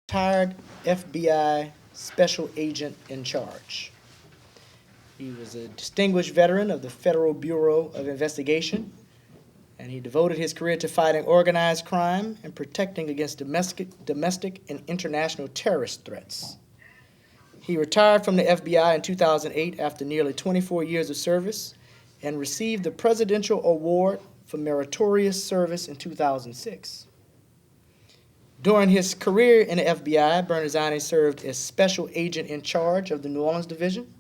Retired FBI special agent in charge. He was a distinguished veteran of the Federal Bureau of Investigation, and he devoted his career to fighting organized crime and protecting against domestic and international terrorist threats. He retired from the FBI in 2008 after nearly 24 years of service and received the Presidential Award for Meritorious Service in 2006. During his career in the FBI, Bernazanni served as Special Agent in charge of the New Orleans Division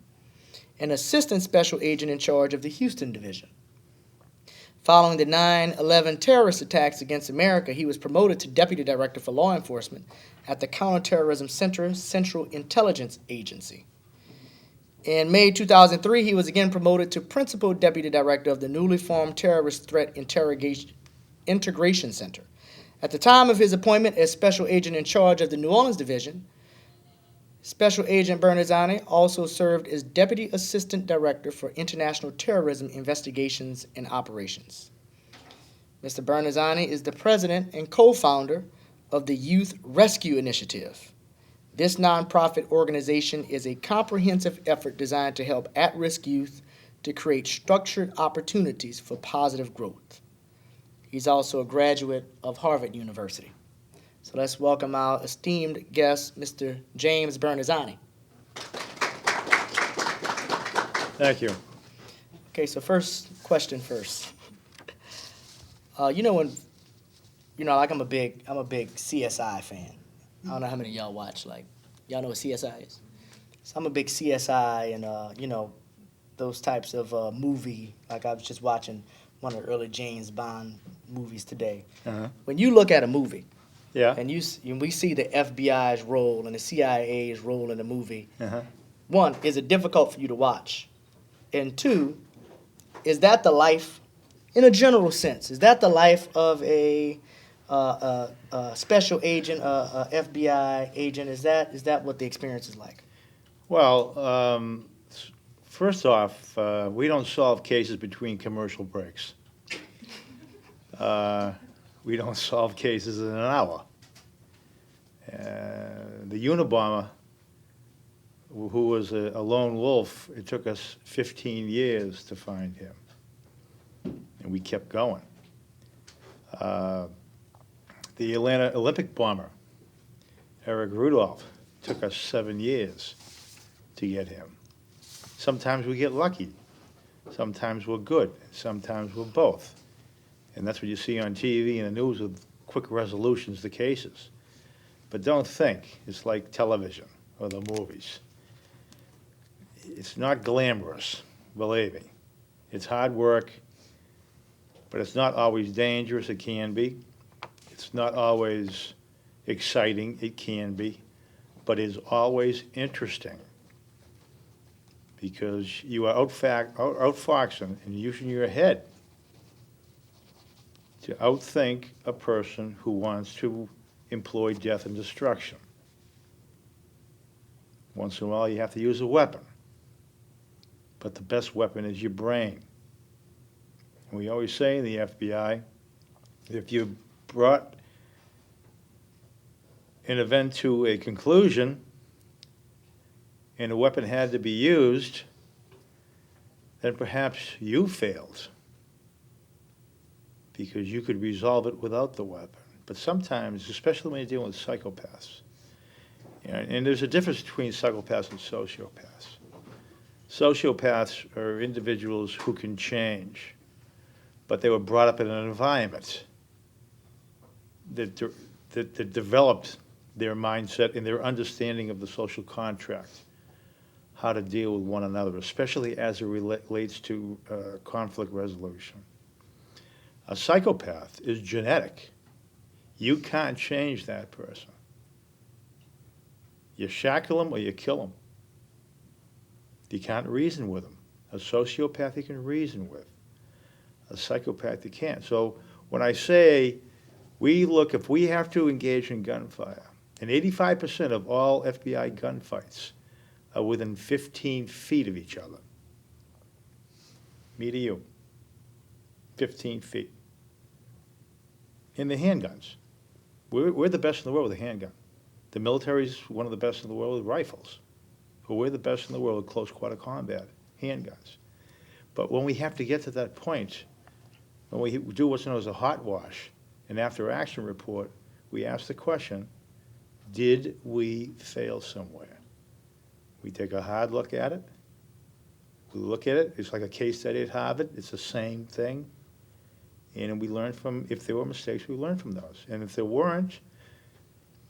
and Assistant Special Agent in charge of the Houston Division. Following the 9/11 terrorist attacks against America, he was promoted to Deputy Director for Law Enforcement at the Counterterrorism Center Central Intelligence Agency. In May 2003, he was again promoted to Principal Deputy Director of the newly formed Terrorist Threat Integration Center. At the time of his appointment as Special Agent in charge of the New Orleans Division, Special Agent Bernazanni also served as Deputy Assistant Director for International Terrorism Investigations and Operations. Mr. Bernazanni is the president and co-founder of the Youth Rescue Initiative. This nonprofit organization is a comprehensive effort designed to help at-risk youth to create structured opportunities for positive growth. He's also a graduate of Harvard University. So let's welcome our esteemed guest, Mr. James Bernazanni. Thank you. Okay, so first question first. Like I'm a big CSI fan. I don't know how many of y'all watch. Like, y'all know what CSI is? So I'm a big CSI and those types of movie. Like I was just watching one of the early James Bond movies today. Uh-huh. When you look at a movie, Yeah. and we see the FBI's role and the CIA's role in the movie. Uh-huh. One, is it difficult for you to watch? And two, is that the life, in a general sense, is that the life of a special agent, FBI agent? Is that what the experience is like? Well, first off, we don't solve cases between commercial breaks. We don't solve cases in an hour. The Unabomber, who was a lone wolf, it took us 15 years to find him. And we kept going. The Atlanta Olympic bomber, Eric Rudolph, took us 7 years to get him. Sometimes we get lucky. Sometimes we're good. Sometimes we're both. And that's what you see on TV and the news with quick resolutions to cases. But don't think it's like television or the movies. It's not glamorous, believe me. It's hard work, but it's not always dangerous. It can be. It's not always exciting. It can be. But it's always interesting because you are outfoxing and using your head to outthink a person who wants to employ death and destruction. Once in a while, you have to use a weapon. But the best weapon is your brain. And we always say in the FBI, if you brought an event to a conclusion and a weapon had to be used, then perhaps you failed because you could resolve it without the weapon. But sometimes, especially when you're dealing with psychopaths, and there's a difference between psychopaths and sociopaths. Sociopaths are individuals who can change, but they were brought up in an environment that developed their mindset and their understanding of the social contract, how to deal with one another, especially as it relates to conflict resolution. A psychopath is genetic. You can't change that person. You shackle them or you kill them. You can't reason with them. A sociopath you can reason with. A psychopath you can't. So when I say if we have to engage in gunfire, and 85% of all FBI gunfights are within 15 feet of each other. Me to you. 15 feet. In the handguns. We're the best in the world with a handgun. The military's one of the best in the world with rifles. But we're the best in the world with close quarter combat, handguns. But when we have to get to that point, when we do what's known as a hot wash, an after action report, we ask the question, did we fail somewhere? We take a hard look at it. We look at it, it's like a case study at Harvard, it's the same thing. And we learn from, if there were mistakes, we learn from those. And if there weren't,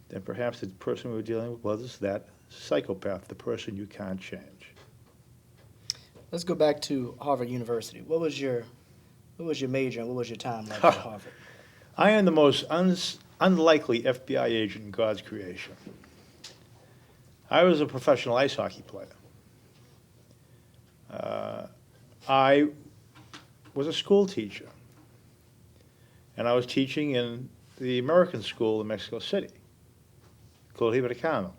then perhaps the person we were dealing with was that psychopath, the person you can't change. Let's go back to Harvard University. What was your major and what was your time like at Harvard? I am the most unlikely FBI agent in God's creation. I was a professional ice hockey player. I was a school teacher, and I was teaching in the American school in Mexico City, called Ibericano.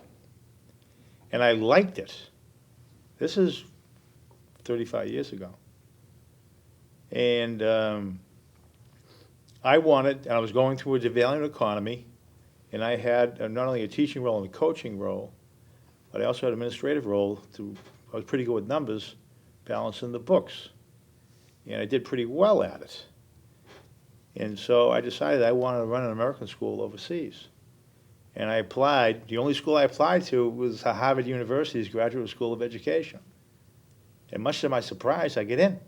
And I liked it. This is 35 years ago. And I was going through a devouring economy, and I had not only a teaching role and a coaching role, but I also had an administrative role. I was pretty good with numbers, balancing the books. And I did pretty well at it. And so I decided I wanted to run an American school overseas. And I applied. The only school I applied to was Harvard University's Graduate School of Education. And much to my surprise, I get in.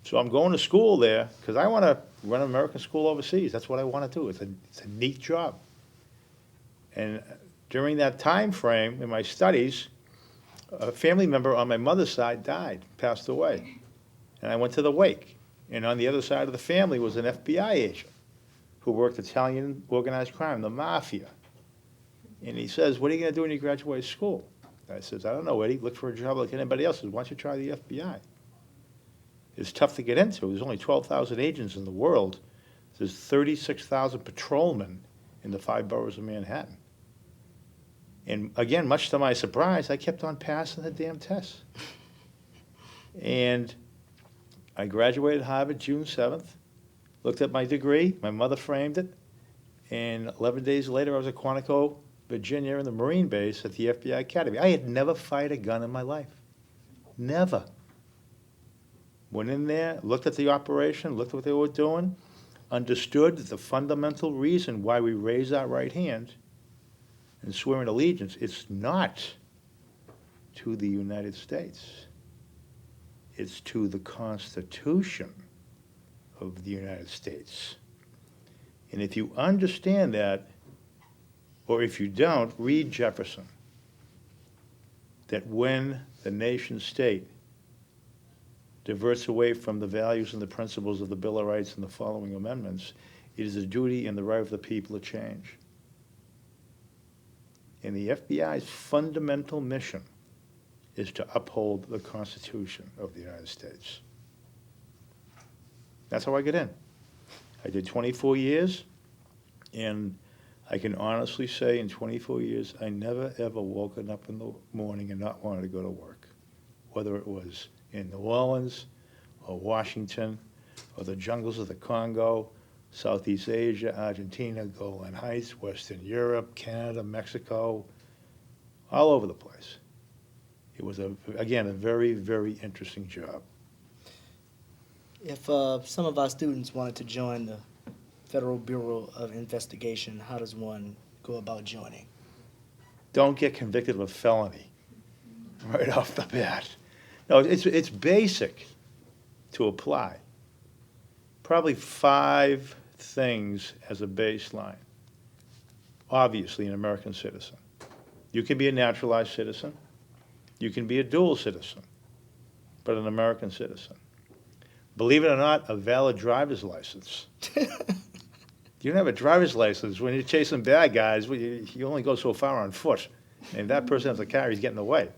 So I'm going to school there because I want to run an American school overseas. That's what I want to do. It's a neat job. And during that time frame in my studies, a family member on my mother's side died, passed away. And I went to the wake. And on the other side of the family was an FBI agent who worked Italian organized crime, the mafia. And he says, what are you going to do when you graduate school? I says, I don't know, Eddie. Look for a job like anybody else. He says, why don't you try the FBI? It's tough to get into. There's only 12,000 agents in the world. There's 36,000 patrolmen in the 5 boroughs of Manhattan. And again, much to my surprise, I kept on passing the damn tests. And I graduated Harvard June 7th, looked at my degree, my mother framed it, and 11 days later I was at Quantico, Virginia in the Marine base at the FBI Academy. I had never fired a gun in my life. Never. Went in there, looked at the operation, looked at what they were doing, understood the fundamental reason why we raise our right hand and swear an allegiance. It's not to the United States. It's to the Constitution of the United States. And if you understand that, or if you don't, read Jefferson, that when the nation state diverts away from the values and the principles of the Bill of Rights and the following amendments, it is the duty and the right of the people to change. And the FBI's fundamental mission is to uphold the Constitution of the United States. That's how I get in. I did 24 years, and I can honestly say in 24 years, I never ever woken up in the morning and not wanted to go to work, whether it was in New Orleans or Washington or the jungles of the Congo, Southeast Asia, Argentina, Golan Heights, Western Europe, Canada, Mexico, all over the place. It was, again, a very, very interesting job. If some of our students wanted to join the Federal Bureau of Investigation, how does one go about joining? Don't get convicted of a felony right off the bat. No, it's basic to apply. Probably 5 things as a baseline. Obviously, an American citizen. You can be a naturalized citizen. You can be a dual citizen, but an American citizen. Believe it or not, a valid driver's license. You don't have a driver's license when you're chasing bad guys. You only go so far on foot. And if that person has a car, he's getting away.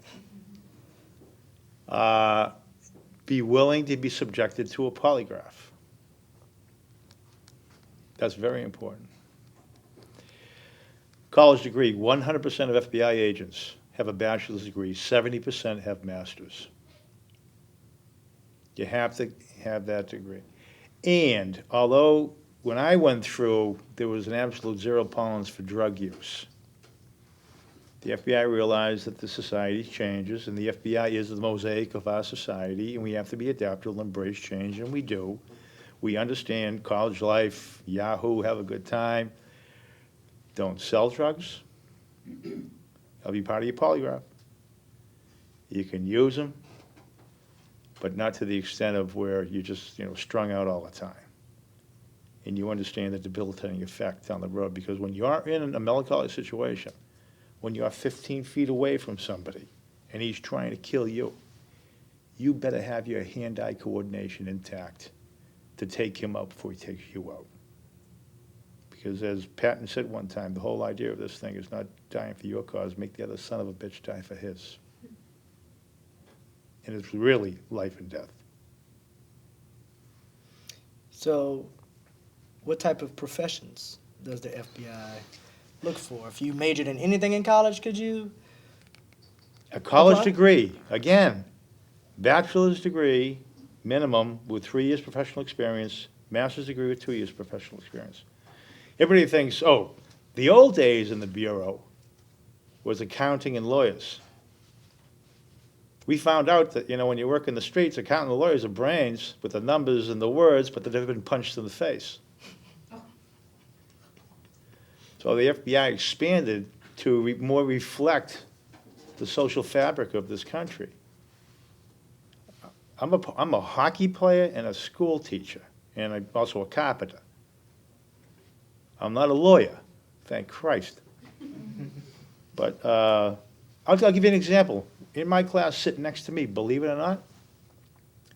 Be willing to be subjected to a polygraph. That's very important. College degree, 100% of FBI agents have a bachelor's degree, 70% have masters. You have to have that degree. And although when I went through, there was an absolute zero tolerance for drug use, The FBI realized that the society changes, and the FBI is the mosaic of our society, and we have to be adaptable, embrace change, and we do. We understand college life, Yahoo, have a good time. Don't sell drugs. That'll be part of your polygraph. You can use them, but not to the extent of where you're just, strung out all the time. And you understand the debilitating effect down the road, because when you are in a melancholy situation, when you are 15 feet away from somebody and he's trying to kill you, you better have your hand-eye coordination intact to take him out before he takes you out. Because as Patton said one time, the whole idea of this thing is not dying for your cause, make the other son of a bitch die for his. And it's really life and death. So, what type of professions does the FBI look for? If you majored in anything in college, could you? A college Apply? degree, again, bachelor's degree, minimum, with 3 years professional experience, master's degree with 2 years professional experience. Everybody thinks, oh, the old days in the Bureau was accounting and lawyers. We found out that, when you work in the streets, accounting and lawyers are brains with the numbers and the words, but they've never been punched in the face. So the FBI expanded to more reflect the social fabric of this country. I'm a hockey player and a school teacher, and I'm also a carpenter. I'm not a lawyer, thank Christ. But I'll give you an example. In my class, sitting next to me, believe it or not,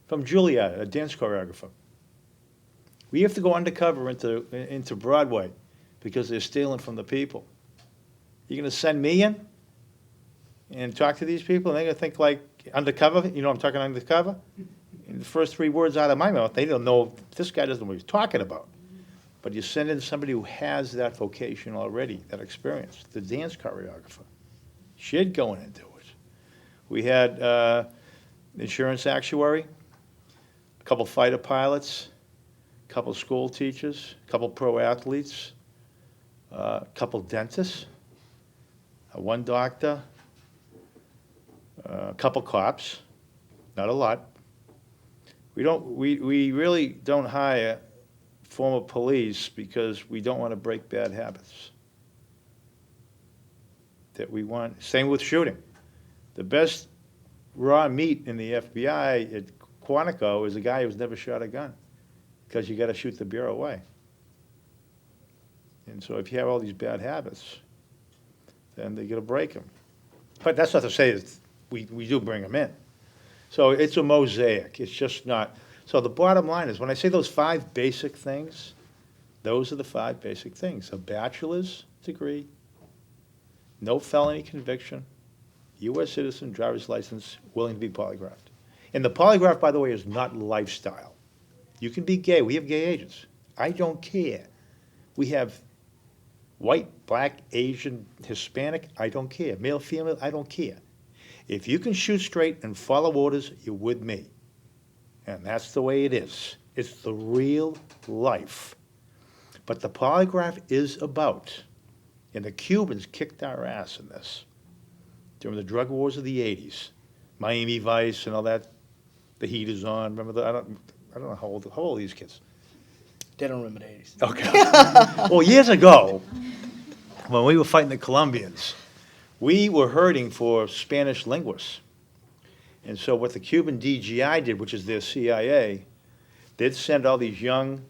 from Juilliard, a dance choreographer. We have to go undercover into Broadway because they're stealing from the people. You're going to send me in and talk to these people, and they're going to think like undercover, I'm talking undercover? And the first 3 words out of my mouth, they don't know, this guy doesn't know what he's talking about. But you send in somebody who has that vocation already, that experience, the dance choreographer. She'd go in and do it. We had insurance actuary, a couple fighter pilots, a couple school teachers, a couple pro athletes, a couple dentists, one doctor, a couple cops, not a lot. We really don't hire former police because we don't want to break bad habits that we want. Same with shooting. The best raw meat in the FBI at Quantico is a guy who's never shot a gun, because you got to shoot the Bureau away. And so if you have all these bad habits, then they're going to break them. But that's not to say that we do bring them in. So it's a mosaic. It's just not. So the bottom line is, when I say those 5 basic things, those are the 5 basic things. A bachelor's degree, no felony conviction, U.S. citizen, driver's license, willing to be polygraphed. And the polygraph, by the way, is not lifestyle. You can be gay. We have gay agents. I don't care. We have white, black, Asian, Hispanic. I don't care. Male, female, I don't care. If you can shoot straight and follow orders, you're with me. And that's the way it is. It's the real life. But the polygraph is about, and the Cubans kicked our ass in this during the drug wars of the 80s. Miami Vice and all that, the heat is on. Remember that? I don't know how old are these kids? They don't remember the 80s. Okay. Well, years ago, when we were fighting the Colombians, we were hurting for Spanish linguists. And so what the Cuban DGI did, which is their CIA, they'd send all these young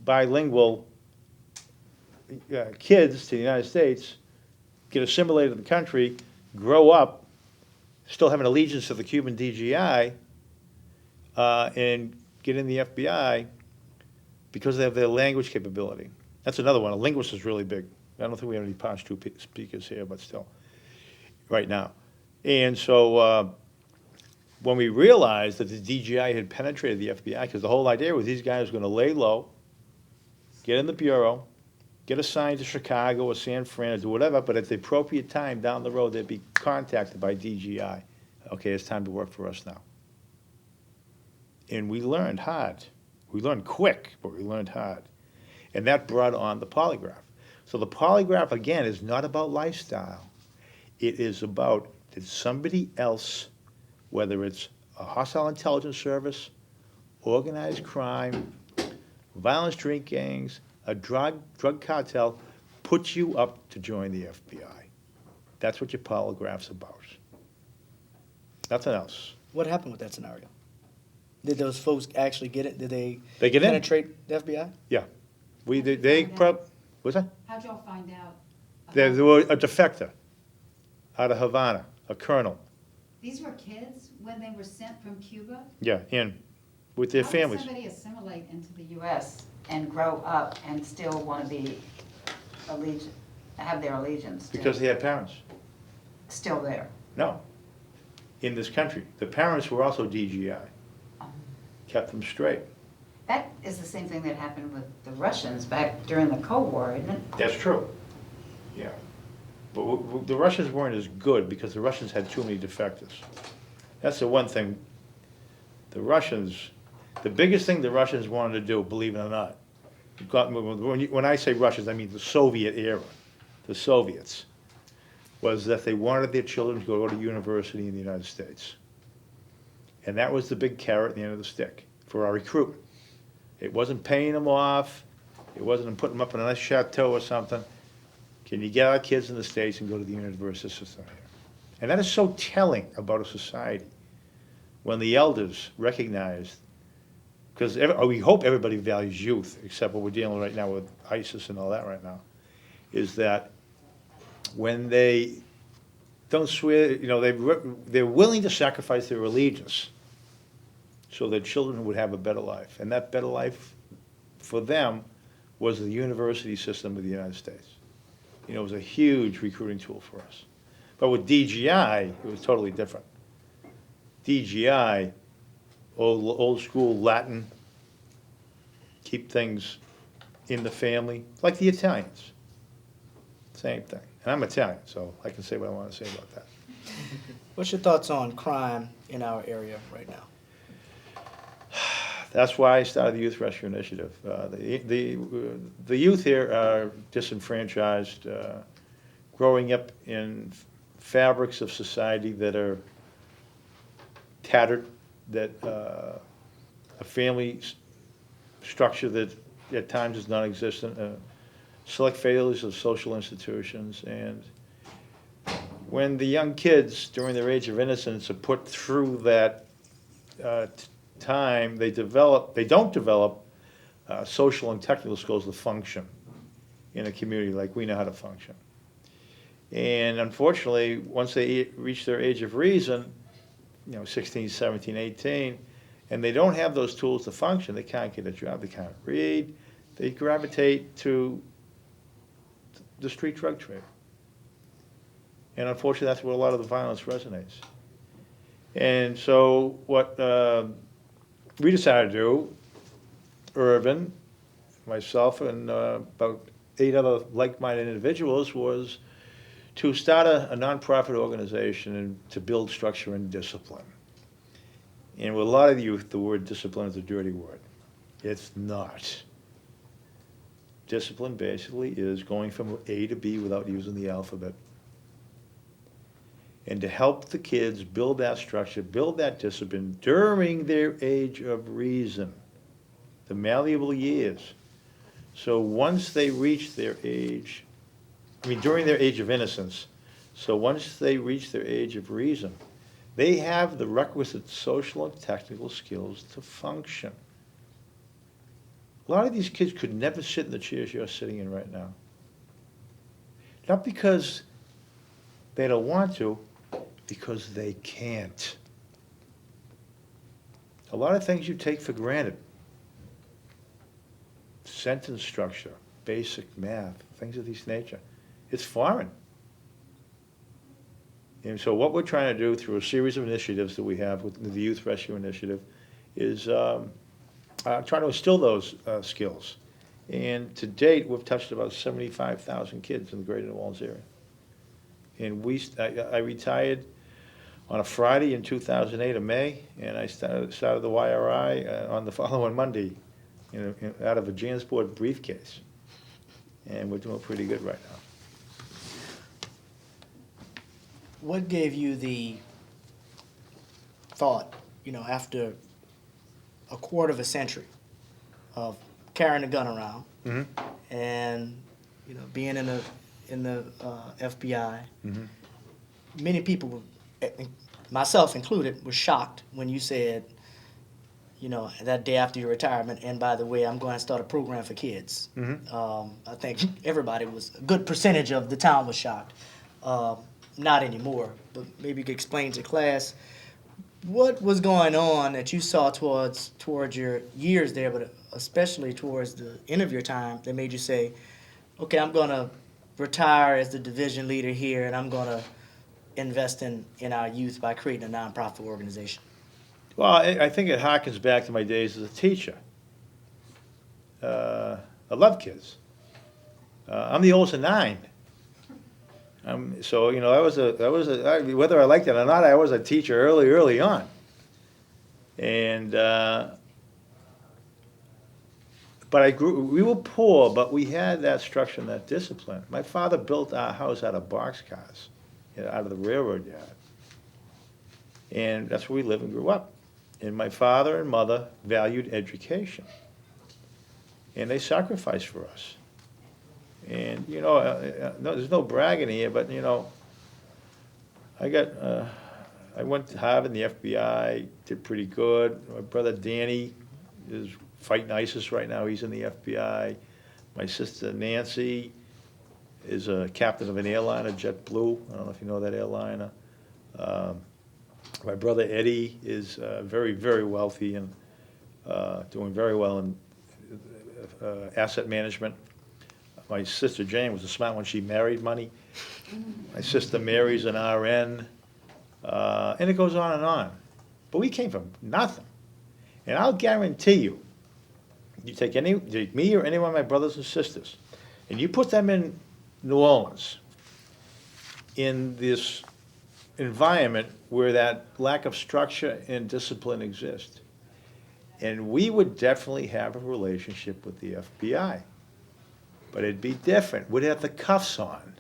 bilingual kids to the United States, get assimilated in the country, grow up, still have an allegiance to the Cuban DGI, and get in the FBI because they have their language capability. That's another one. A linguist is really big. I don't think we have any Pashto speakers here, but still, right now. And so when we realized that the DGI had penetrated the FBI, because the whole idea was these guys were going to lay low, get in the Bureau, get assigned to Chicago or San Fran or do whatever, but at the appropriate time down the road, they'd be contacted by DGI. Okay, it's time to work for us now. And we learned hard. We learned quick, but we learned hard. And that brought on the polygraph. So the polygraph, again, is not about lifestyle. It is about, did somebody else, whether it's a hostile intelligence service, organized crime, violent street gangs, a drug cartel, put you up to join the FBI. That's what your polygraph's about. Nothing else. What happened with that scenario? Did those folks actually get it? Did they They get in? penetrate the FBI? Yeah. What's that? How'd y'all find out? There were a defector out of Havana, a colonel. These were kids when they were sent from Cuba? Yeah, in with their How families. did somebody assimilate into the US and grow up and still want to be have their allegiance to? Because they had parents. Still there? No. In this country. The parents were also DGI. Kept them straight. That is the same thing that happened with the Russians back during the Cold War, isn't it? That's true. Yeah. But the Russians weren't as good because the Russians had too many defectors. That's the one thing. The biggest thing the Russians wanted to do, believe it or not, when I say Russians, I mean the Soviet era, the Soviets, was that they wanted their children to go to university in the United States. And that was the big carrot at the end of the stick for our recruitment. It wasn't paying them off. It wasn't putting them up in a nice chateau or something. Can you get our kids in the States and go to the university system here? And that is so telling about a society when the elders recognized, because we hope everybody values youth, except what we're dealing with right now with ISIS and all that right now, is that when they don't swear, they're willing to sacrifice their allegiance so their children would have a better life. And that better life for them was the university system of the United States. It was a huge recruiting tool for us. But with DGI, it was totally different. DGI, old school Latin, keep things in the family, like the Italians. Same thing. And I'm Italian, so I can say what I want to say about that. What's your thoughts on crime in our area right now? That's why I started the Youth Rescue Initiative. The youth here are disenfranchised, growing up in fabrics of society that are tattered, that a family structure that at times is non-existent, select failures of social institutions, and when the young kids during their age of innocence are put through that time, they don't develop social and technical skills to function in a community like we know how to function. And unfortunately, once they reach their age of reason, 16, 17, 18, and they don't have those tools to function, they can't get a job, they can't read, they gravitate to the street drug trade. And unfortunately, that's where a lot of the violence resonates. And so what we decided to do, Irvin, myself, and about 8 other like-minded individuals, was to start a nonprofit organization and to build structure and discipline. And with a lot of youth, the word discipline is a dirty word. It's not. Discipline basically is going from A to B without using the alphabet. And to help the kids build that structure, build that discipline during their age of reason, the malleable years. So once they reach their age, during their age of innocence, so once they reach their age of reason, they have the requisite social and technical skills to function. A lot of these kids could never sit in the chairs you're sitting in right now. Not because they don't want to, because they can't. A lot of things you take for granted. Sentence structure, basic math, things of this nature. It's foreign. And so what we're trying to do through a series of initiatives that we have with the Youth Rescue Initiative is try to instill those skills. And to date, we've touched about 75,000 kids in the greater New Orleans area. And I retired on a Friday in 2008 of May, and I started the YRI on the following Monday out of a Jansport briefcase. And we're doing pretty good right now. What gave you the thought, after a quarter of a century of carrying a gun around and being in the FBI? Many people, myself included, were shocked when you said, that day after your retirement, and by the way, I'm going to start a program for kids. I think everybody a good percentage of the town was shocked. Not anymore, but maybe you could explain to class what was going on that you saw towards your years there, but especially towards the end of your time that made you say, okay, I'm going to retire as the division leader here, and I'm going to invest in our youth by creating a nonprofit organization. Well, I think it harkens back to my days as a teacher. I love kids. I'm the oldest of 9. So whether I liked it or not, I was a teacher early on. And but we were poor, but we had that structure and that discipline. My father built our house out of boxcars, out of the railroad yard. And that's where we lived and grew up. And my father and mother valued education. And they sacrificed for us. And, no, there's no bragging here, but, I went to Harvard in the FBI, did pretty good. My brother Danny is fighting ISIS right now. He's in the FBI. My sister Nancy is a captain of an airliner, JetBlue. I don't know if you know that airliner. My brother Eddie is very, very wealthy and doing very well in asset management. My sister Jane was a smart one. She married money. My sister Mary's an RN. And it goes on and on. But we came from nothing. And I'll guarantee you, you take me or any one of my brothers and sisters, and you put them in New Orleans, in this environment where that lack of structure and discipline exists, and we would definitely have a relationship with the FBI. But it'd be different. We'd have the cuffs on.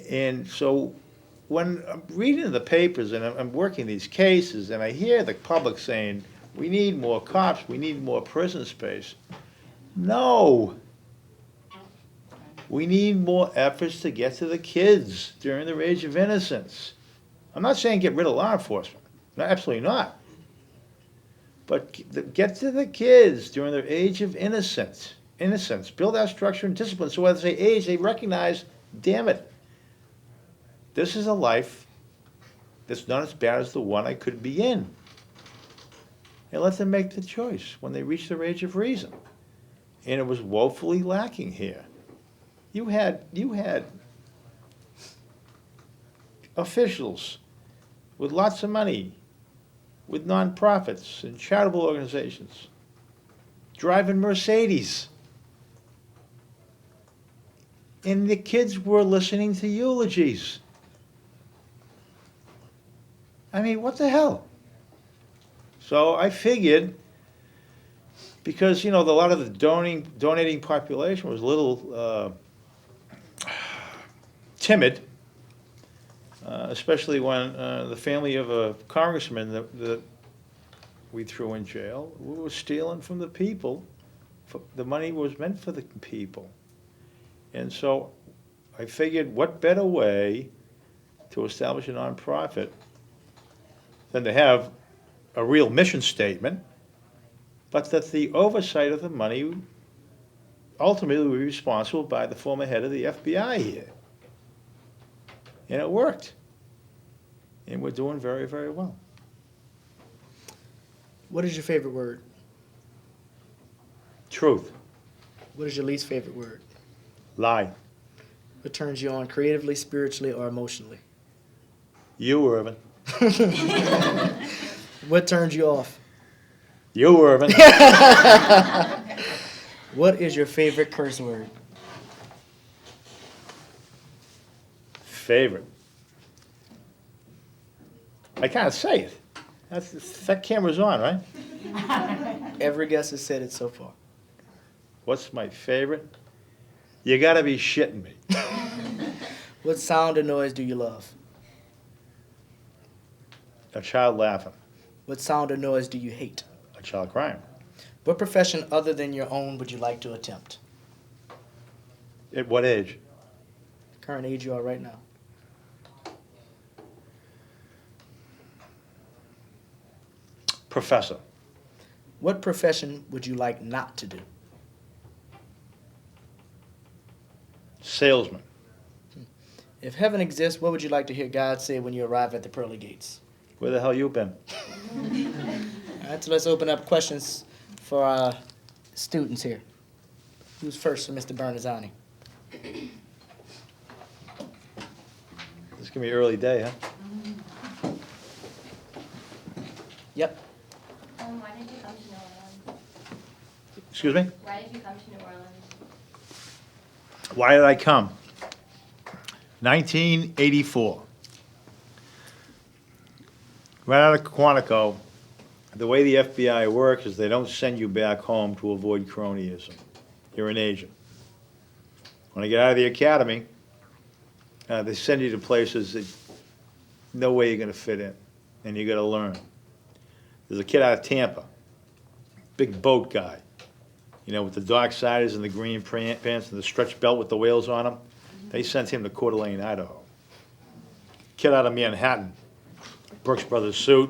And so when I'm reading the papers and I'm working these cases and I hear the public saying, we need more cops, we need more prison space. No. We need more efforts to get to the kids during their age of innocence. I'm not saying get rid of law enforcement. No, absolutely not. But get to the kids during their age of innocence. Build that structure and discipline so as they age, they recognize, damn it, this is a life that's not as bad as the one I could be in. And let them make the choice when they reach their age of reason. And it was woefully lacking here. You had officials with lots of money, with nonprofits and charitable organizations, driving Mercedes. And the kids were listening to eulogies. I mean, what the hell? So I figured, because, a lot of the donating population was a little timid, especially when the family of a congressman that we threw in jail was stealing from the people. The money was meant for the people. And so I figured, what better way to establish a nonprofit than to have a real mission statement, but that the oversight of the money ultimately will be responsible by the former head of the FBI here. And it worked. And we're doing very, very well. What is your favorite word? Truth. What is your least favorite word? Lie. What turns you on creatively, spiritually, or emotionally? You, Irvin. What turns you off? You, Irvin. What is your favorite curse word? Favorite. I can't say it. That camera's on, right? Every guest has said it so far. What's my favorite? You gotta be shitting me. What sound or noise do you love? A child laughing. What sound or noise do you hate? A child crying. What profession other than your own would you like to attempt? At what age? Current age you are right now. Professor. What profession would you like not to do? Salesman. If heaven exists, what would you like to hear God say when you arrive at the pearly gates? Where the hell you been? All right, so let's open up questions for our students here. Who's first for Mr. Bernazanni? It's gonna be an early day, huh? Yep. Why did you come to New Orleans? Excuse me? Why did you come to New Orleans? Why did I come? 1984. Right out of Quantico, the way the FBI works is they don't send you back home to avoid cronyism. You're an agent. When I get out of the academy, they send you to places that no way you're going to fit in, and you got to learn. There's a kid out of Tampa, big boat guy, you know, with the dark siders and the green pants and the stretch belt with the whales on them. They sent him to Coeur d'Alene, Idaho. Kid out of Manhattan, Brooks Brothers suit,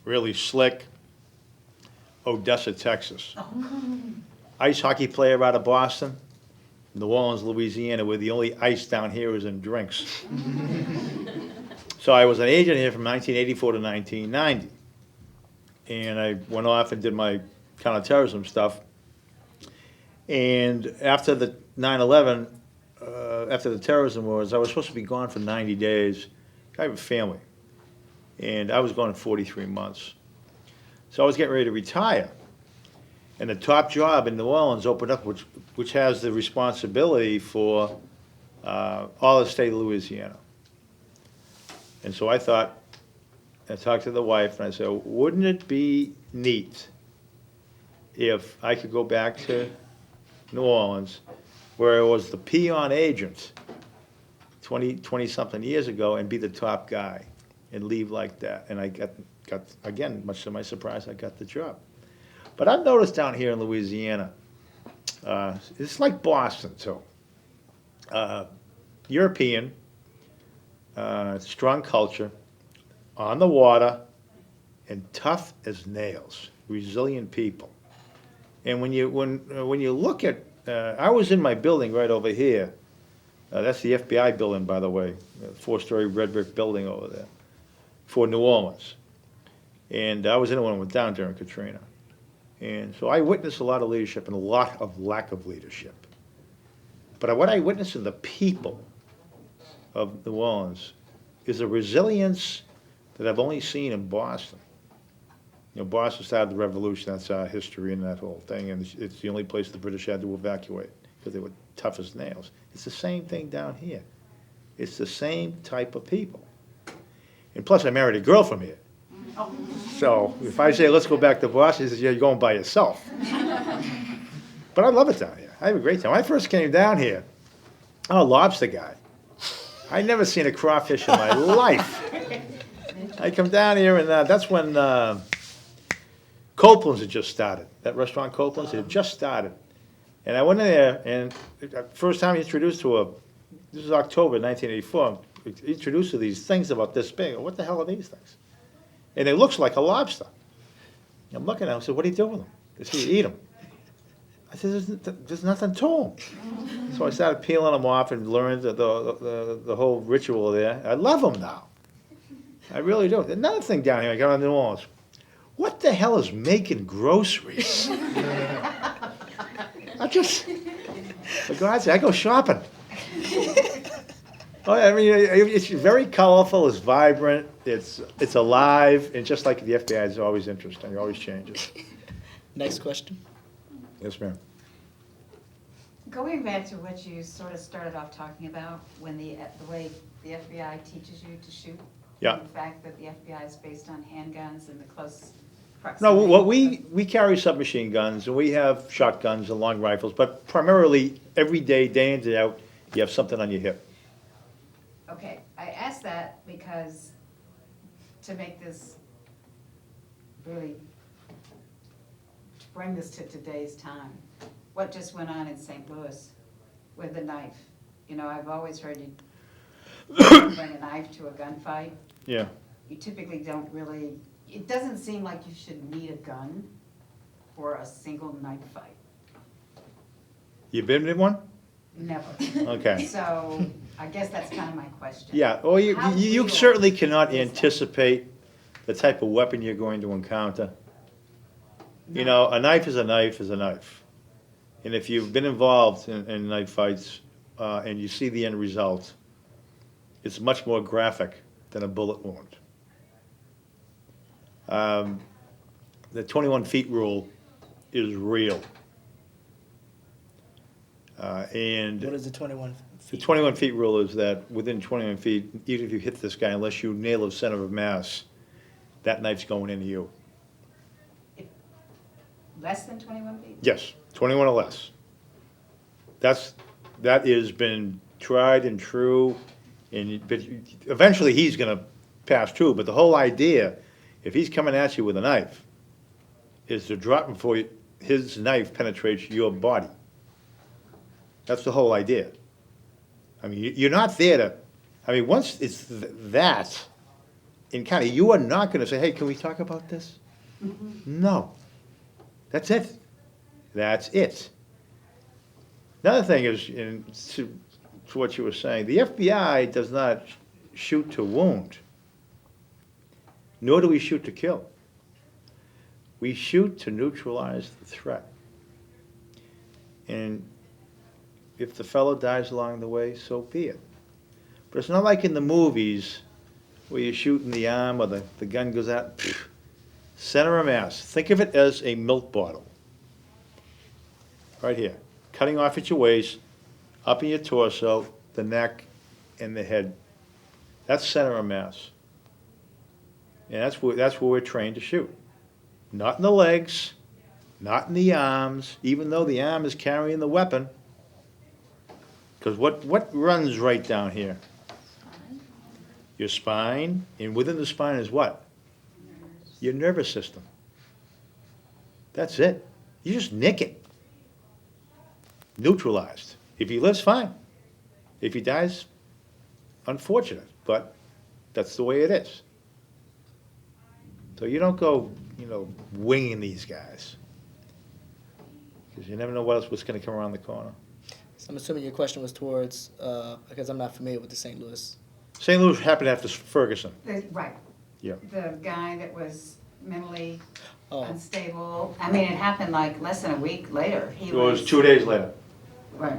really slick, Odessa, Texas. Ice hockey player out of Boston, New Orleans, Louisiana, where the only ice down here is in drinks. So I was an agent here from 1984 to 1990. And I went off and did my counterterrorism stuff. And after the 9/11, after the terrorism wars, I was supposed to be gone for 90 days. I have a family. And I was gone 43 months. So I was getting ready to retire. And the top job in New Orleans opened up, which has the responsibility for all the state of Louisiana. And so I thought, I talked to the wife, and I said, wouldn't it be neat if I could go back to New Orleans, where I was the peon agent 20-something years ago, and be the top guy and leave like that? And I got again, much to my surprise, I got the job. But I've noticed down here in Louisiana, it's like Boston, too. European, strong culture, on the water, and tough as nails, resilient people. And when you look at, I was in my building right over here. That's the FBI building, by the way, a 4-story red brick building over there for New Orleans. And I was in it when it went down during Katrina. And so I witnessed a lot of leadership and a lot of lack of leadership. But what I witnessed in the people of New Orleans is a resilience that I've only seen in Boston. You know, Boston started the revolution, that's our history and that whole thing, and it's the only place the British had to evacuate because they were tough as nails. It's the same thing down here. It's the same type of people. And plus, I married a girl from here. So if I say, let's go back to Boston, she says, yeah, you're going by yourself. But I love it down here. I have a great time. When I first came down here, I'm a lobster guy. I'd never seen a crawfish in my life. I come down here, and that's when Copeland's had just started. That restaurant Copeland's had just started. And I went in there, and first time introduced to this is October 1984, introduced to these things about this big. What the hell are these things? And it looks like a lobster. I'm looking at him, I said, what do you do with them? He said, you eat them. I said, there's nothing to them. So I started peeling them off and learned the whole ritual there. I love them now. I really do. Another thing down here, I got on New Orleans. What the hell is making groceries? For God's sake, I go shopping. Oh, I mean, it's very colorful, it's vibrant, it's alive, and just like the FBI, it's always interesting, it always changes. Next question. Yes, ma'am. Going back to what you sort of started off talking about, when the way the FBI teaches you to shoot. Yeah. And the fact that the FBI is based on handguns and the close No, proximity. what we carry submachine guns, and we have shotguns and long rifles, but primarily every day, day in, day out, you have something on your hip. Okay, I asked that because to make this really, to bring this to today's time, what just went on in St. Louis with the knife? You know, I've always heard you don't bring a knife to a gunfight. Yeah. You typically don't really, it doesn't seem like you should need a gun for a single knife fight. You been in one? Never. Okay. So I guess that's kind of my question. Yeah, or How you real certainly cannot is that? anticipate the type of weapon you're going to encounter. You No. know, a knife is a knife is a knife. And if you've been involved in knife fights, and you see the end result, it's much more graphic than a bullet wound. The 21 feet rule is real. And What is the 21 the feet? 21 feet rule is that within 21 feet, even if you hit this guy, unless you nail the center of mass, that knife's going into you. Less than 21 feet? Yes, 21 or less. That has been tried and true, but eventually he's gonna pass too, but the whole idea, if he's coming at you with a knife, is to drop before his knife penetrates your body. That's the whole idea. I mean, you're not there to, I mean, once it's that, in kind of, you are not gonna say, hey, can we talk about this? No. That's it. That's it. Another thing is, to what you were saying, the FBI does not shoot to wound, nor do we shoot to kill. We shoot to neutralize the threat. And if the fellow dies along the way, so be it. But it's not like in the movies where you shoot in the arm or the gun goes out, center of mass. Think of it as a milk bottle. Right here, cutting off at your waist, up in your torso, the neck, and the head. That's center of mass. And that's where we're trained to shoot. Not in the legs, not in the arms, even though the arm is carrying the weapon. Because what runs right down here? Your spine, and within the spine is what? Your nervous system. That's it. You just nick it. Neutralized. If he lives, fine. If he dies, unfortunate, but that's the way it is. So you don't go, winging these guys. Because you never know what's going to come around the corner. So I'm assuming your question was towards, because I'm not familiar with the St. Louis. St. Louis happened after Ferguson. Right. Yeah. The guy that was mentally Oh. unstable, I mean, it happened like less than a week later. It was 2 days later. Right,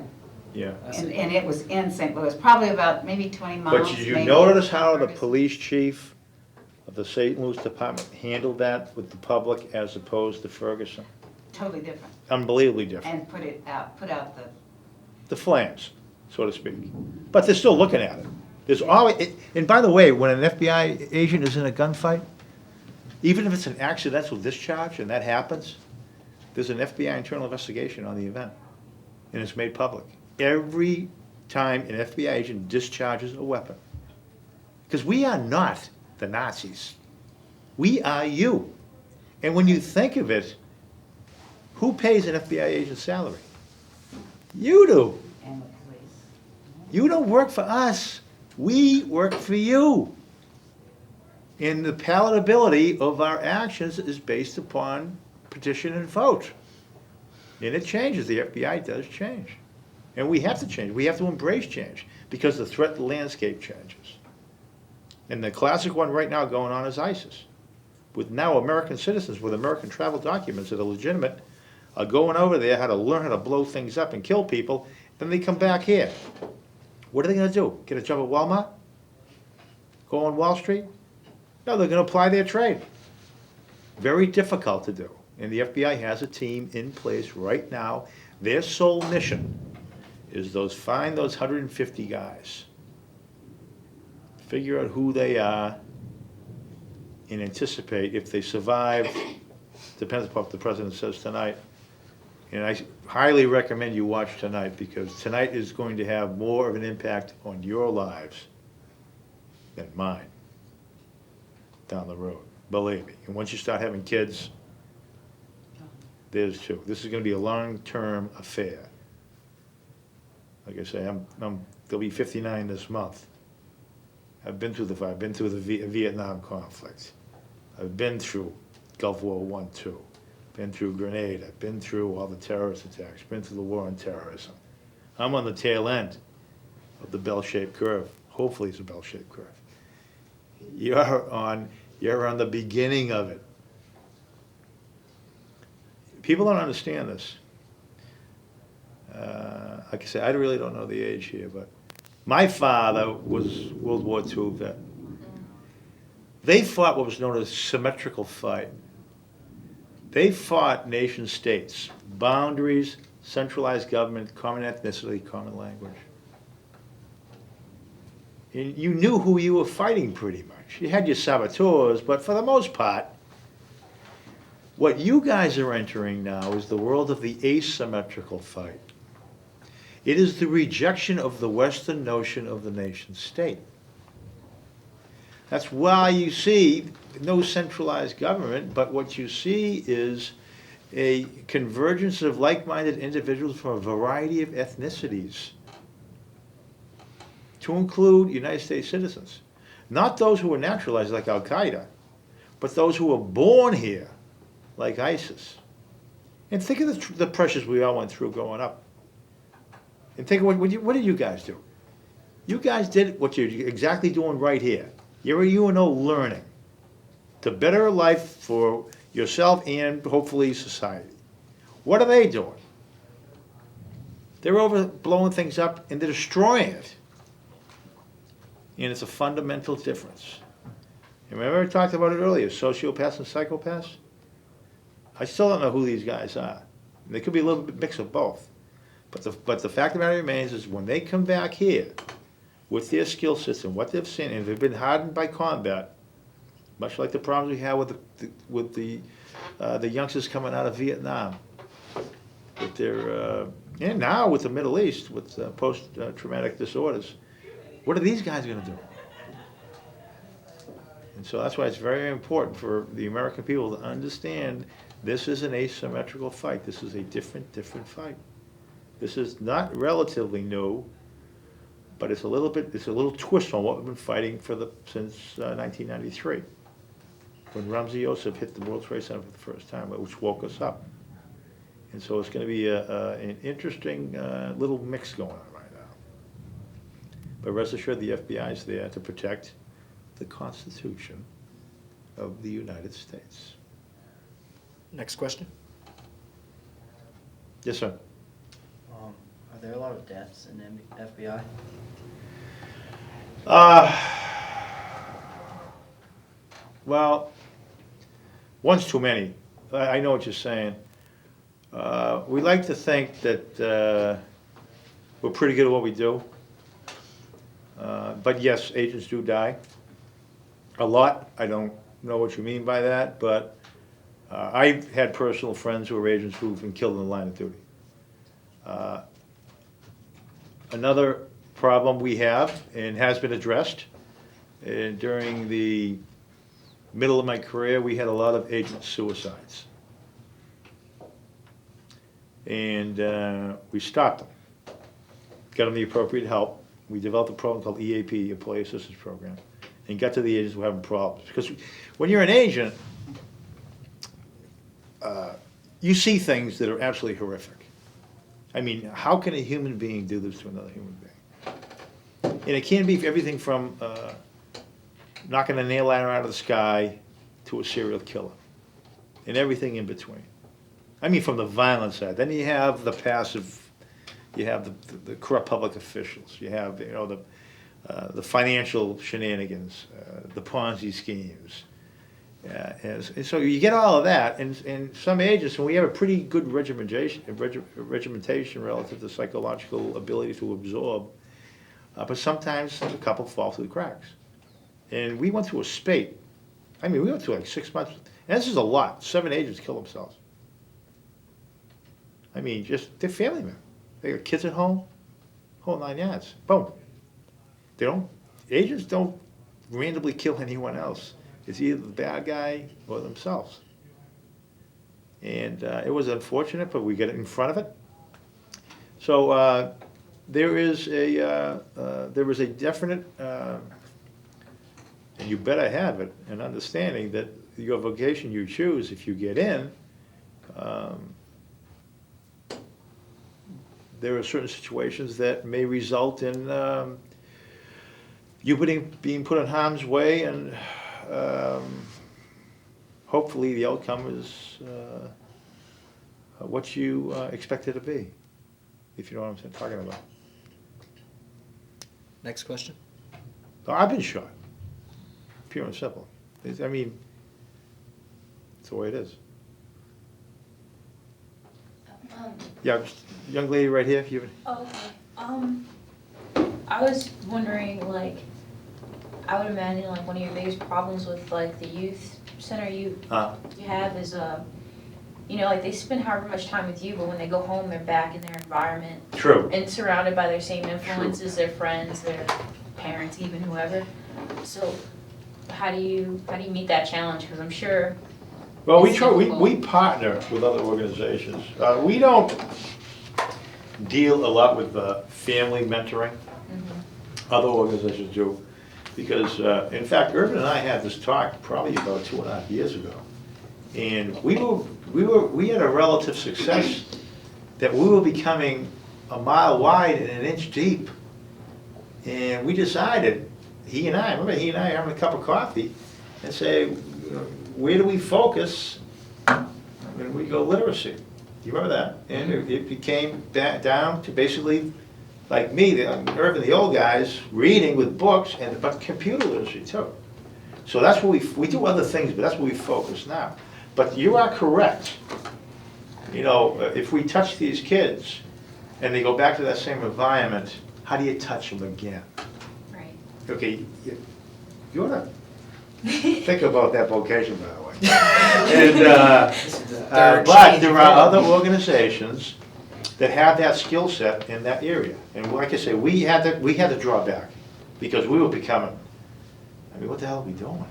Yeah. I see. and it was in St. Louis, probably about maybe 20 miles. But did you maybe, notice how the Ferguson. police chief of the St. Louis Department handled that with the public as opposed to Ferguson? Totally different, Unbelievably different. and put out The flames, so to speak. But they're still looking at it. There's always, and by the way, when an FBI agent is in a gunfight, even if it's an accidental discharge and that happens, there's an FBI internal investigation on the event, and it's made public. Every time an FBI agent discharges a weapon, because we are not the Nazis. We are you. And when you think of it, who pays an FBI agent's salary? You do. and the police. You don't work for us. We work for you. And the palatability of our actions is based upon petition and vote. And it changes. The FBI does change. And we have to change. We have to embrace change because the threat landscape changes. And the classic one right now going on is ISIS. With now American citizens with American travel documents that are legitimate are going over there how to learn how to blow things up and kill people. Then they come back here. What are they going to do? Get a job at Walmart? Go on Wall Street? No, they're going to apply their trade. Very difficult to do. And the FBI has a team in place right now. Their sole mission is find those 150 guys. Figure out who they are and anticipate if they survive. Depends upon what the president says tonight. And I highly recommend you watch tonight because tonight is going to have more of an impact on your lives than mine down the road, believe me. And once you start having kids, there's two. This is gonna be a long-term affair. Like I say, they'll be 59 this month. I've been through the fire, I've been through the Vietnam conflict. I've been through Gulf War I, II. Been through Grenada, been through all the terrorist attacks, been through the war on terrorism. I'm on the tail end of the bell-shaped curve. Hopefully it's a bell-shaped curve. You're on the beginning of it. People don't understand this. Like I say, I really don't know the age here, but my father was World War II vet. They fought what was known as symmetrical fight. They fought nation states, boundaries, centralized government, common ethnicity, common language. And you knew who you were fighting pretty much. You had your saboteurs, but for the most part, what you guys are entering now is the world of the asymmetrical fight. It is the rejection of the Western notion of the nation state. That's why you see no centralized government, but what you see is a convergence of like-minded individuals from a variety of ethnicities, to include United States citizens. Not those who were naturalized like Al-Qaeda, but those who were born here like ISIS. And think of the pressures we all went through growing up. And think of what did you guys do? You guys did what you're exactly doing right here. You're a UNO learning to better life for yourself and hopefully society. What are they doing? They're over blowing things up and they're destroying it. And it's a fundamental difference. And remember I talked about it earlier, sociopaths and psychopaths? I still don't know who these guys are. They could be a little bit mix of both. But the fact of the matter remains is when they come back here with their skill system, what they've seen, and they've been hardened by combat, much like the problems we had with the youngsters coming out of Vietnam, with their and now with the Middle East, with post-traumatic disorders. What are these guys going to do? And so that's why it's very important for the American people to understand this is an asymmetrical fight. This is a different fight. This is not relatively new, but it's a little twist on what we've been fighting since 1993, when Ramzi Youssef hit the World Trade Center for the first time, which woke us up. And so it's going to be an interesting little mix going on right now. But rest assured, the FBI is there to protect the Constitution of the United States. Next question. Yes, sir. Are there a lot of deaths in the FBI? Well, one's too many. I know what you're saying. We like to think that we're pretty good at what we do. But yes, agents do die. A lot. I don't know what you mean by that, but I've had personal friends who are agents who've been killed in the line of duty. Another problem we have, and has been addressed, during the middle of my career, we had a lot of agent suicides. And we stopped them, got them the appropriate help. We developed a program called EAP, Employee Assistance Program, and got to the agents who were having problems. Because when you're an agent, you see things that are absolutely horrific. I mean, how can a human being do this to another human being? And it can be everything from knocking a nail ladder out of the sky to a serial killer, and everything in between. I mean, from the violent side. Then you have the passive, you have the corrupt public officials, you have the financial shenanigans, the Ponzi schemes. And so you get all of that, and some agents, and we have a pretty good regimentation relative to psychological ability to absorb, but sometimes a couple fall through the cracks. And we went through a spate. I mean, we went through like 6 months, and this is a lot. 7 agents kill themselves. I mean, just, they're family men. They got kids at home, whole 9 yards. Boom. Agents don't randomly kill anyone else. It's either the bad guy or themselves. And it was unfortunate, but we got in front of it. So there is a definite, and you better have it, an understanding that your vocation you choose, if you get in, there are certain situations that may result in you being put in harm's way, and hopefully the outcome is what you expect it to be, if you know what I'm talking about. Next question. No, I've been shot, pure and simple. I mean, it's the way it is. Yeah, young lady right here, if you. Okay. I was wondering, like, I would imagine like one of your biggest problems with like the youth center you have is you know, like they spend however much time with you, but when they go home, they're back in their environment. True. And surrounded by their same influences, their friends, their parents, even whoever. So how do you meet that challenge? Because I'm sure. Well, it's difficult. we partner with other organizations. We don't deal a lot with family mentoring. Other organizations do. Because, in fact, Irvin and I had this talk probably about 2.5 years ago. And we had a relative success that we were becoming a mile wide and an inch deep. And we decided, he and I having a cup of coffee, and say, where do we focus when we go literacy? You remember that? And it became down to basically, like me, Irvin, the old guys, reading with books, but computer literacy too. So that's what we do other things, but that's where we focus now. But you are correct. You know, if we touch these kids and they go back to that same environment, how do you touch them again? Right. Okay, you ought to think about that vocation, by the way. And, but there are other organizations that have that skill set in that area. And like I say, we had to draw back because we were becoming, I mean, what the hell are we doing?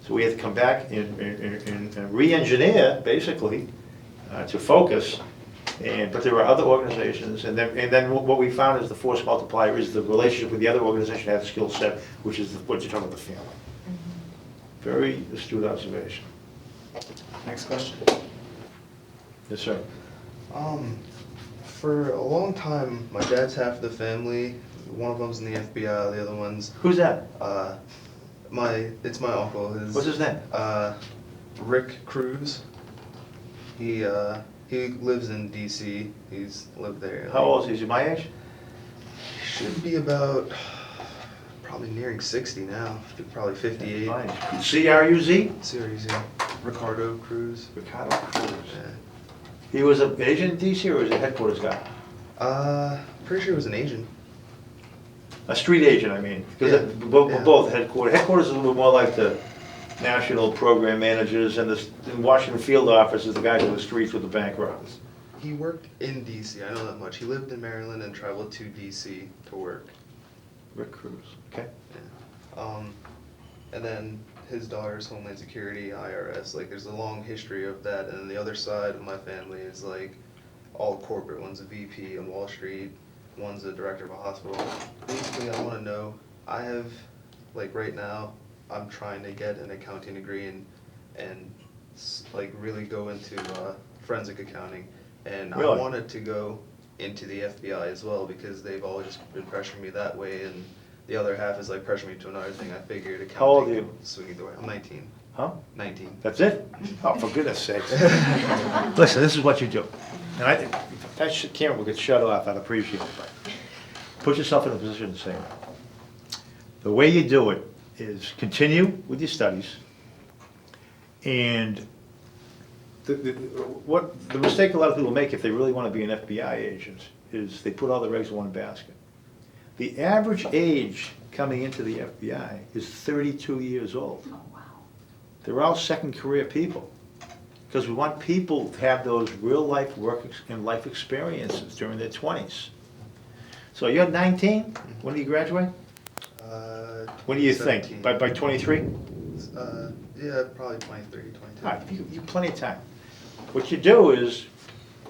So we had to come back and re-engineer, basically, to focus. But there are other organizations, and then what we found is the force multiplier is the relationship with the other organization that has a skill set, which is what you're talking about, the family. Very astute observation. Next question. Yes, sir. For a long time, my dad's half of the family. One of them's in the FBI, the other one's Who's that? it's my uncle. What's his name? Rick Cruz. He lives in DC. He's lived there. How old is he? Is he my age? Should be about probably nearing 60 now. Probably 58. C-R-U-Z? Series, Ricardo Cruz. Ricardo Cruz. Yeah. He was an agent in DC or was he a headquarters guy? Pretty sure it was an agent. A street agent, I mean, because Yeah. both headquarters. Headquarters is a little more like the national program managers, and the Washington field office is the guys on the streets with the bank robbers. He worked in DC, I know that much. He lived in Maryland and traveled to DC to work. Rick Cruz, okay. Yeah. And then his daughter's Homeland Security, IRS. Like, there's a long history of that. And then the other side of my family is like all corporate. One's a VP on Wall Street. One's a director of a hospital. Basically, I want to know. I have, like, right now, I'm trying to get an accounting degree and like really go into forensic accounting. And Really? I wanted to go into the FBI as well because they've always just been pressuring me that way, and the other half is like pressuring me to another thing. I figured accounting. How old are you? would swing either way. I'm 19. Huh? 19. That's it? Oh, for goodness sakes. Listen, this is what you do. And I think, if that camera will get shut off, I'd appreciate it. But put yourself in a position to say that. The way you do it is continue with your studies, and the mistake a lot of people make if they really want to be an FBI agent is they put all their eggs in one basket. The average age coming into the FBI is 32 years old. Oh, wow. They're all second career people, because we want people to have those real life work and life experiences during their 20s. So you're 19, when do you graduate? When do you think? 17. By 23? Yeah, probably 23, 22. All right, you plenty of time. What you do is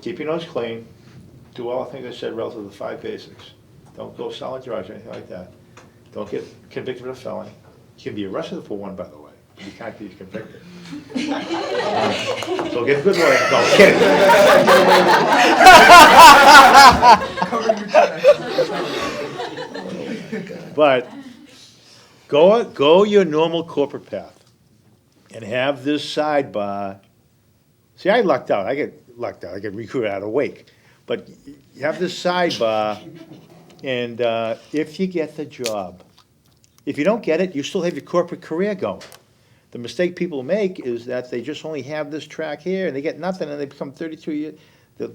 keep your nose clean, do all the things I said relative to the 5 basics. Don't go solid drugs or anything like that. Don't get convicted of a felony. You can be arrested for one, by the way. You can't be convicted. So get a good lawyer. No, kidding. But go your normal corporate path and have this sidebar. See, I lucked out. I get lucked out. I get recruited out of Wake. But you have this sidebar, and if you get the job, if you don't get it, you still have your corporate career going. The mistake people make is that they just only have this track here, and they get nothing, and they become 32 years. The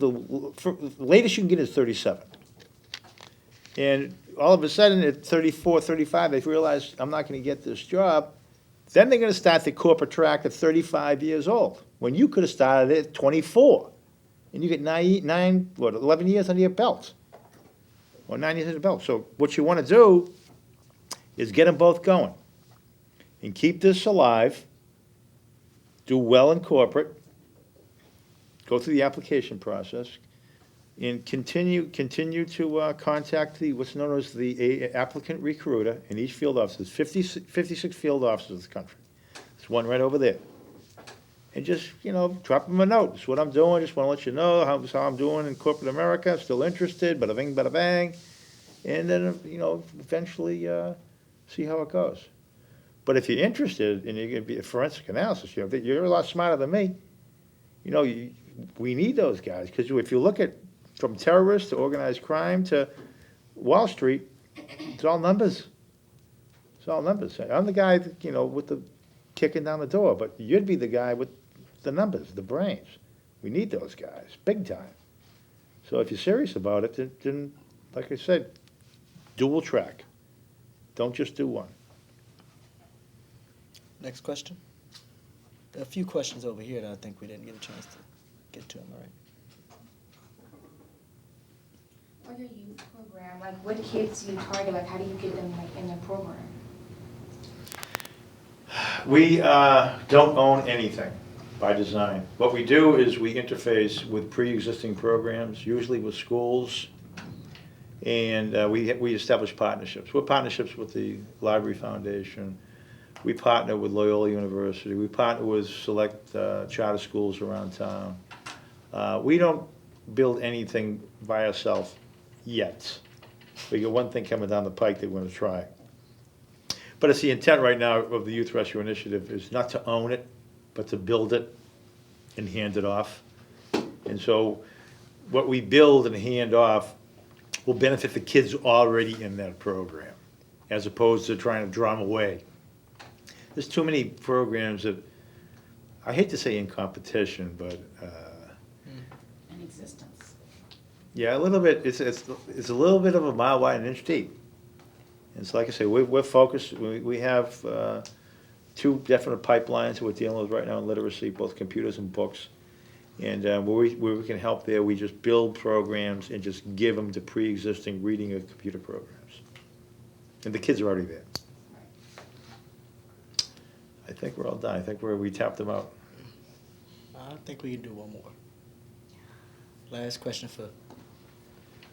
latest you can get is 37. And all of a sudden, at 34, 35, they realize, I'm not going to get this job. Then they're going to start the corporate track at 35 years old, when you could have started at 24. And you get 11 years under your belt, or 9 years under your belt. So what you want to do is get them both going and keep this alive, do well in corporate, go through the application process, and continue to contact what's known as the applicant recruiter in each field office. There's 56 field offices in the country. There's one right over there. And just, drop them a note. This is what I'm doing. Just want to let you know how I'm doing in corporate America. Still interested, bada bing, bada bang. And then, eventually see how it goes. But if you're interested and you're going to be a forensic analysis, you're a lot smarter than me. We need those guys, because if you look at from terrorists to organized crime to Wall Street, it's all numbers. It's all numbers. I'm the guy, with the kicking down the door, but you'd be the guy with the numbers, the brains. We need those guys, big time. So if you're serious about it, then like I said, dual track. Don't just do one. Next question. There are a few questions over here that I think we didn't get a chance to get to them, all right? On your youth program, what kids do you target? How do you get them in the program? We don't own anything by design. What we do is we interface with pre-existing programs, usually with schools, and we establish partnerships. We're partnerships with the Library Foundation. We partner with Loyola University. We partner with select charter schools around town. We don't build anything by ourselves yet. We got one thing coming down the pike that we're going to try. But it's the intent right now of the Youth Rescue Initiative is not to own it, but to build it and hand it off. And so what we build and hand off will benefit the kids already in that program, as opposed to trying to draw them away. There's too many programs that, I hate to say in competition, but In existence. yeah, a little bit. It's a little bit of a mile wide and inch deep. And so, like I say, we're focused. We have 2 definite pipelines that we're dealing with right now in literacy, both computers and books. And where we can help there, we just build programs and just give them to pre-existing reading of computer programs. And the kids are already there. I think we're all done. I think we tapped them out. I think we can do one more. Last question for.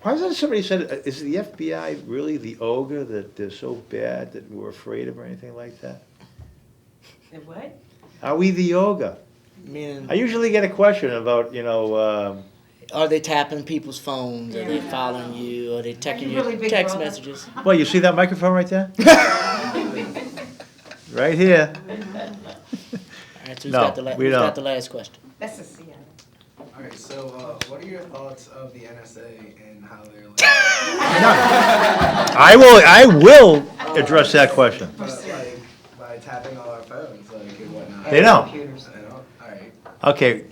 Why hasn't somebody said, is the FBI really the ogre that they're so bad that we're afraid of or anything like that? The what? Are we the ogre? Meaning, I usually get a question about, are they tapping people's phones? Are they Yeah. following you? Are they checking you your really big text brother? messages? well, you see that microphone right there? Right here. All right, so who's No, got the we who's got don't. the last question? That's a Seattle. All right, so what are your thoughts of the NSA and how they're like, I will address that question. like by tapping all our phones, like and whatnot? They don't. Computers. I don't. All right. Okay.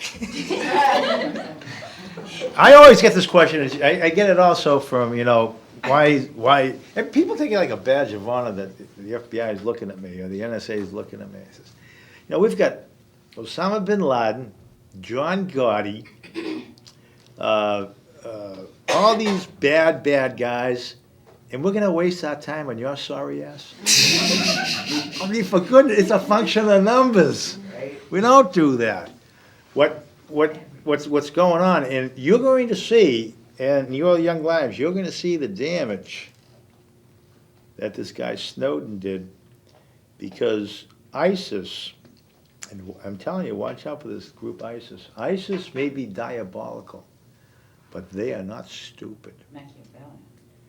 I always get this question. I get it also from, why, and people take it like a badge of honor that the FBI is looking at me or the NSA is looking at me. I says, we've got Osama bin Laden, John Gotti, all these bad guys, And we're gonna waste our time on your sorry ass? I mean, for goodness, it's a function of numbers. We don't do that. What's going on, and you're going to see, in your young lives, you're gonna see the damage that this guy Snowden did, because ISIS, and I'm telling you, watch out for this group ISIS. ISIS may be diabolical, but they are not stupid. Machiavellian.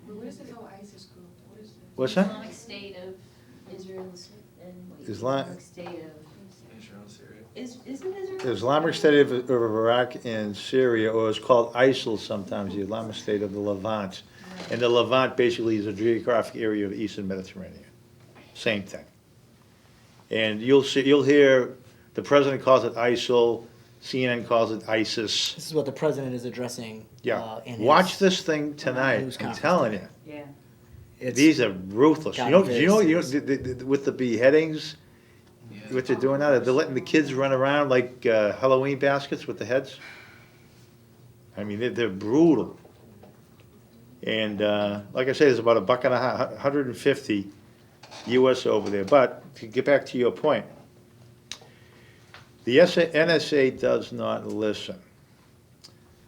What is this whole ISIS group? What is this? What's that? Islamic State of Israel and Islam- State of, Israel, Syria. isn't Israel? The Islamic State of Iraq and Syria, or it's called ISIL sometimes, the Islamic State of the Levant. And the Levant basically is a geographic area of the Eastern Mediterranean. Same thing. And you'll hear, the president calls it ISIL, CNN calls it ISIS. This is what the president is addressing. Yeah. In Watch his this thing tonight, news I'm conference telling you. today. Yeah. It's- These are ruthless. You gotten know, very with the beheadings, what they're doing now, they're letting the kids run around like Halloween baskets with the heads. I mean, they're brutal. And like I say, there's about $1.50 150 US over there. But to get back to your point, the NSA does not listen.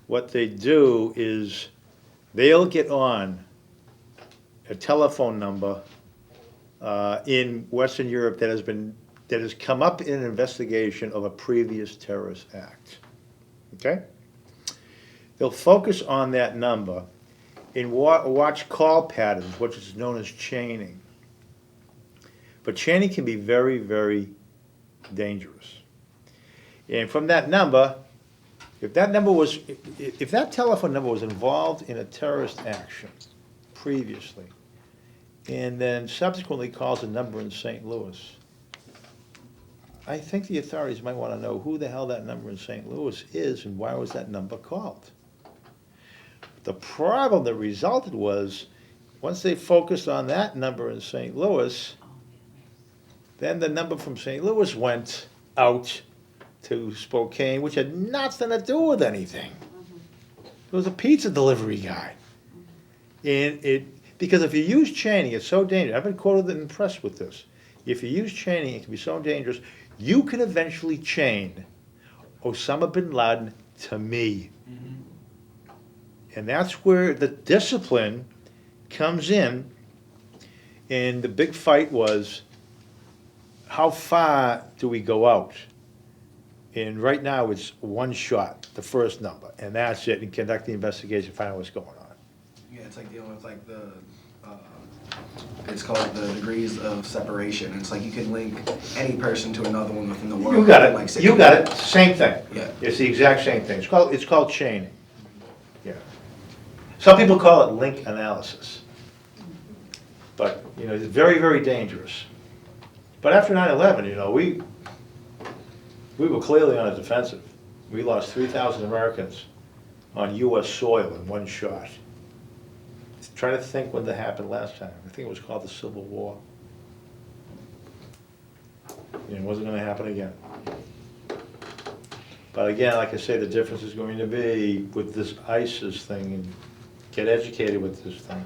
What they do is they'll get on a telephone number in Western Europe that has come up in an investigation of a previous terrorist act. Okay? They'll focus on that number and watch call patterns, which is known as chaining. But chaining can be very, very dangerous. And from that number, if that telephone number was involved in a terrorist action previously, and then subsequently calls a number in St. Louis, I think the authorities might want to know who the hell that number in St. Louis is and why was that number called. The problem that resulted was, once they focused on that number in St. Louis, then the number from St. Louis went out to Spokane, which had nothing to do with anything. It was a pizza delivery guy. And because if you use chaining, it's so dangerous. I've been quoted in the press with this. If you use chaining, it can be so dangerous. You can eventually chain Osama bin Laden to me. And that's where the discipline comes in. And the big fight was, how far do we go out? And right now it's one shot, the first number, and that's it, and conduct the investigation, find out what's going on. Yeah, it's like dealing with like the, it's called the degrees of separation. It's like you can link any person to another one within the world. You got Like it, you got it, same thing. Yeah. It's the exact same thing. It's called chaining. Yeah. Some people call it link analysis. But, it's very, very dangerous. But after 9/11, we were clearly on a defensive. We lost 3,000 Americans on U.S. soil in one shot. Try to think when that happened last time. I think it was called the Civil War. It wasn't going to happen again. But again, like I say, the difference is going to be with this ISIS thing, and get educated with this thing.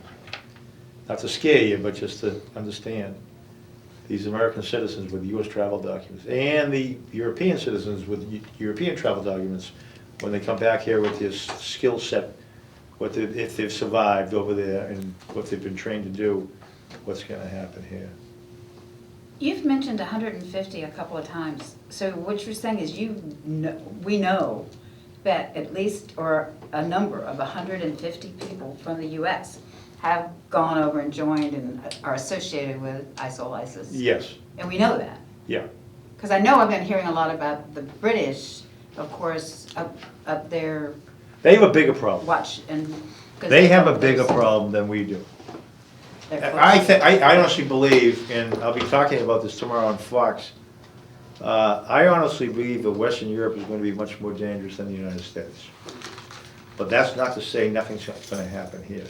Not to scare you, but just to understand. These American citizens with U.S. travel documents, and the European citizens with European travel documents, when they come back here with this skill set, if they've survived over there and what they've been trained to do, what's going to happen here. You've mentioned 150 a couple of times. So what you're saying is we know that at least, or a number of 150 people from the U.S. have gone over and joined and are associated with ISIS. Yes. And we know that. Yeah. Because I know I've been hearing a lot about the British, of course, up there. They have a bigger problem. Watch and. 'cause They have a those- bigger problem than we do. they're I honestly believe, and I'll be talking about this tomorrow on Fox, I honestly believe that Western Europe is going to be much more dangerous than the United States. But that's not to say nothing's going to happen here.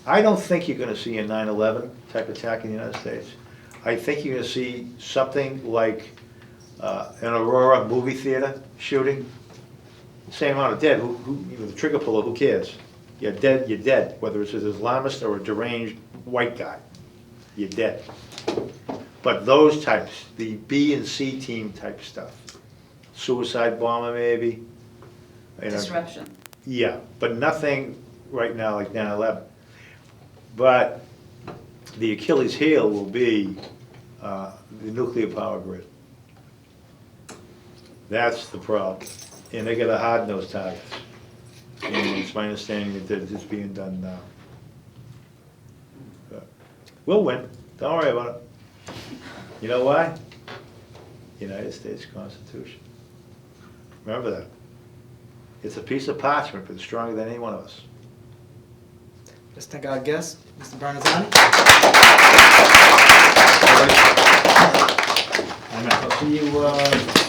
I don't think you're going to see a 9/11 type attack in the United States. I think you're going to see something like an Aurora movie theater shooting. Same amount of dead. The trigger puller, who cares? You're dead, you're dead. Whether it's an Islamist or a deranged white guy, you're dead. But those types, the B and C team type stuff, suicide bomber maybe. you know, Disruption. Yeah, but nothing right now like 9/11. But the Achilles heel will be the nuclear power grid. That's the problem. And they got a hard-nosed targets. And it's my understanding that it's being done now. But we'll win, don't worry about it. You know why? United States Constitution. Remember that. It's a piece of parchment, but it's stronger than any one of us. Let's thank our guest, Mr. Bernazanni. Amen. I'll see you